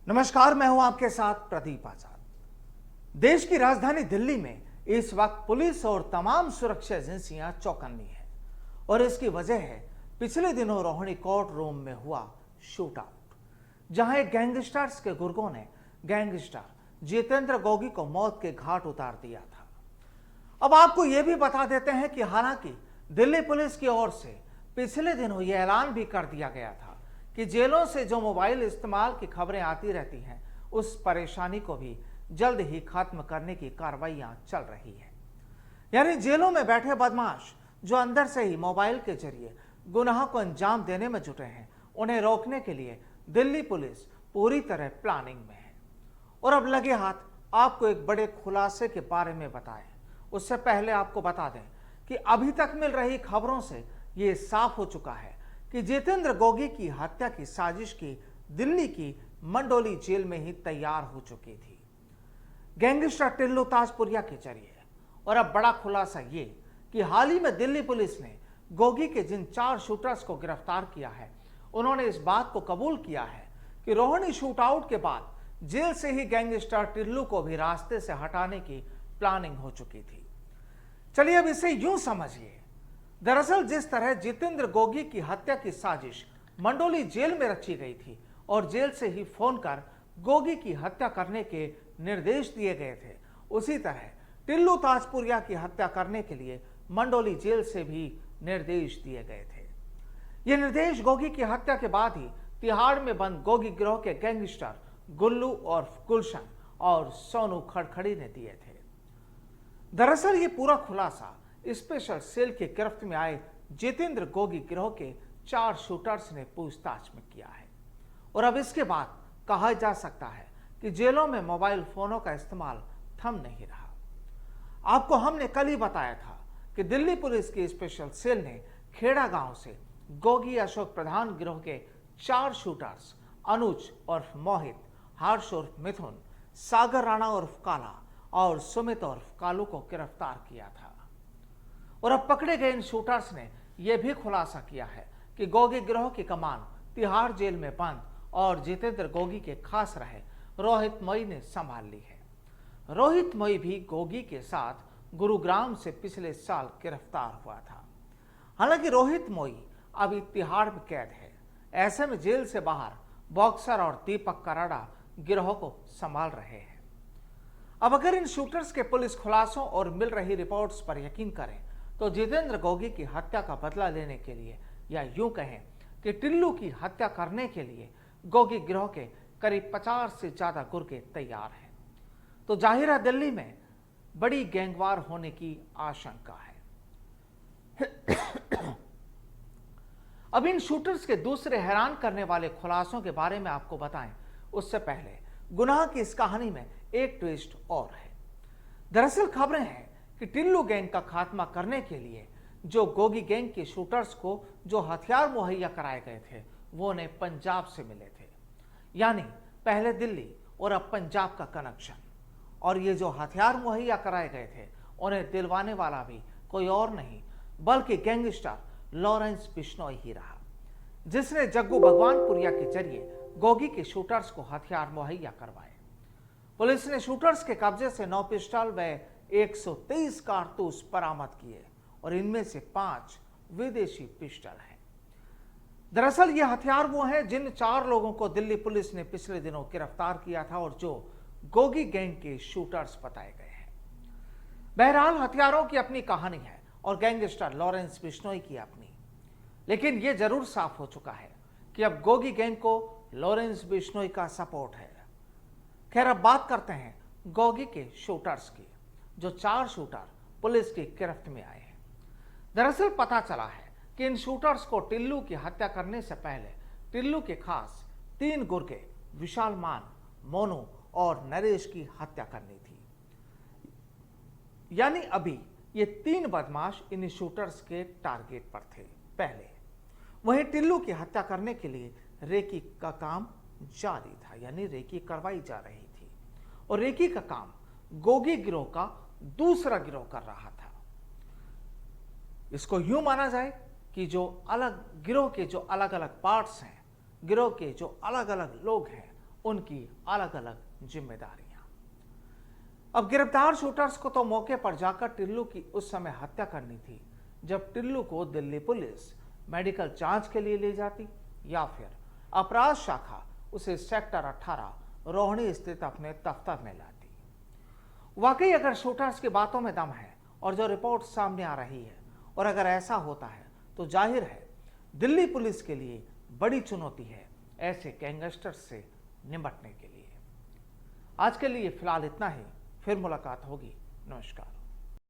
नमस्कार, मैं हूं आपके साथ प्रदीप आजाद। देश की राजधानी दिल्ली में इस वक्त पुलिस और तमाम सुरक्षा एजेंसियां चौकन्नी हैं और इसकी वजह है पिछले दिनों रोहिणी कोर्ट रूम में हुआ शूट आउट, जहां एक गैंगस्टर्स के गुर्गों ने गैंगस्टर जितेंद्र गोगी को मौत के घाट उतार दिया था। अब आपको यह भी बता देते हैं कि हालांकि दिल्ली पुलिस की ओर से पिछले दिनों यह ऐलान भी कर दिया गया था कि जेलों से जो मोबाइल इस्तेमाल की खबरें आती रहती हैं, उस परेशानी को भी जल्द ही खत्म करने की कार्रवाइयां चल रही हैं। यानी जेलों में बैठे बदमाश जो अंदर से ही मोबाइल के जरिए गुनाह को अंजाम देने में जुटे हैं, उन्हें रोकने के लिए दिल्ली पुलिस पूरी तरह प्लानिंग में है। और अब लगे हाथ आपको एक बड़े खुलासे के बारे में बताएं, उससे पहले आपको बता दें कि अभी तक मिल रही खबरों से यह साफ हो चुका है कि जितेंद्र गोगी की हत्या की साजिश की दिल्ली की मंडोली जेल में ही तैयार हो चुकी थी, गैंगस्टर टिल्लू ताजपुरिया के जरिए। और अब बड़ा खुलासा ये कि हाल ही में दिल्ली पुलिस ने गोगी के जिन 4 शूटर्स को गिरफ्तार किया है, उन्होंने इस बात को कबूल किया है कि रोहिणी शूटआउट के बाद जेल से ही गैंगस्टर टिल्लू को भी रास्ते से हटाने की प्लानिंग हो चुकी थी। चलिए अब इसे यूं समझिए, दरअसल जिस तरह जितेंद्र गोगी की हत्या की साजिश मंडोली जेल में रची गई थी और जेल से ही फोन कर गोगी की हत्या करने के निर्देश दिए गए थे, उसी तरह टिल्लू ताजपुरिया की हत्या करने के लिए मंडोली जेल से भी निर्देश दिए गए थे। ये निर्देश गोगी की हत्या के बाद ही तिहाड़ में बंद गोगी गिरोह के गैंगस्टर गुल्लू और गुलशन और सोनू खड़खड़ी ने दिए थे। दरअसल ये पूरा खुलासा स्पेशल सेल के गिरफ्त में आए जितेंद्र गोगी गिरोह के 4 शूटर्स ने पूछताछ में किया है। और अब इसके बाद कहा जा सकता है कि जेलों में मोबाइल फोनों का इस्तेमाल थम नहीं रहा। आपको हमने कल ही बताया था कि दिल्ली पुलिस की स्पेशल सेल ने खेड़ा गांव से गोगी अशोक प्रधान गिरोह के 4 शूटर्स अनुज उर्फ मोहित, हर्ष उर्फ मिथुन, सागर राणा उर्फ काला और सुमित उर्फ कालू को गिरफ्तार किया था। और अब पकड़े गए इन शूटर्स ने यह भी खुलासा किया है कि गोगी गिरोह की कमान तिहाड़ जेल में बंद और जितेंद्र गोगी के खास रहे रोहित मोई ने संभाल ली है। रोहित मोई भी गोगी के साथ गुरुग्राम से पिछले साल गिरफ्तार हुआ था। हालांकि रोहित मोई अभी तिहाड़ में कैद है। ऐसे में जेल से बाहर बॉक्सर और दीपक कराड़ा गिरोह को संभाल रहे हैं। अब अगर इन शूटर्स के पुलिस खुलासों और मिल रही रिपोर्ट्स पर यकीन करें तो जितेंद्र गोगी की हत्या का बदला लेने के लिए, या यूं कहें कि टिल्लू की हत्या करने के लिए गोगी गिरोह के करीब 50 से ज्यादा गुर्गे तैयार हैं। तो जाहिर है दिल्ली में बड़ी गैंगवार होने की आशंका है। अब इन शूटर्स के दूसरे हैरान करने वाले खुलासों के बारे में आपको बताएं, उससे पहले गुनाह की इस कहानी में एक ट्विस्ट और है। दरअसल खबरें हैं कि टिल्लू गैंग का खात्मा करने के लिए जो गोगी गैंग के शूटर्स को जो हथियार मुहैया कराए गए थे, वो उन्हें पंजाब से मिले थे। यानी पहले दिल्ली और अब पंजाब का कनेक्शन। और ये जो हथियार मुहैया कराए गए थे, उन्हें दिलवाने वाला भी कोई और नहीं बल्कि गैंगस्टर लॉरेंस बिश्नोई ही रहा, जिसने जग्गू भगवानपुरिया के जरिए गोगी के शूटर्स को हथियार मुहैया करवाए। पुलिस ने शूटर्स के कब्जे से 9 पिस्टल व 123 कारतूस बरामद किए और इनमें से 5 विदेशी पिस्टल हैं। दरअसल ये हथियार वो हैं जिन 4 लोगों को दिल्ली पुलिस ने पिछले दिनों गिरफ्तार किया था और जो गोगी गैंग के शूटर्स बताए गए हैं। बहरहाल हथियारों की अपनी कहानी है और गैंगस्टर लॉरेंस बिश्नोई की अपनी, लेकिन यह जरूर साफ हो चुका है कि अब गोगी गैंग को लॉरेंस बिश्नोई का सपोर्ट है। खैर अब बात करते हैं गोगी के शूटर्स की, जो 4 शूटर पुलिस की गिरफ्त में आए हैं। दरअसल पता चला है कि इन शूटर्स को टिल्लू की हत्या करने से पहले टिल्लू के खास 3 गुर्गे विशाल मान, मोनू और नरेश की हत्या करनी थी। यानी अभी ये 3 बदमाश इन शूटर्स के टारगेट पर थे पहले। वहीं टिल्लू की हत्या करने के लिए रेकी का काम जारी था, यानी रेकी करवाई जा रही थी और रेकी का काम गोगी गिरोह का दूसरा गिरोह कर रहा था। इसको यूं माना जाए कि जो अलग गिरोह के जो अलग अलग पार्ट्स हैं, गिरोह के जो अलग अलग लोग हैं, उनकी अलग अलग जिम्मेदारियां। अब गिरफ्तार शूटर्स को तो मौके पर जाकर टिल्लू की उस समय हत्या करनी थी जब टिल्लू को दिल्ली पुलिस मेडिकल जांच के लिए ले जाती, या फिर अपराध शाखा उसे सेक्टर 18 रोहिणी स्थित अपने दफ्तर में लाती। वाकई अगर शूटर्स की बातों में दम है और जो रिपोर्ट सामने आ रही है, और अगर ऐसा होता है तो जाहिर है दिल्ली पुलिस के लिए बड़ी चुनौती है ऐसे गैंगस्टर्स से निपटने के लिए। आज के लिए फिलहाल इतना ही, फिर मुलाकात होगी। नमस्कार।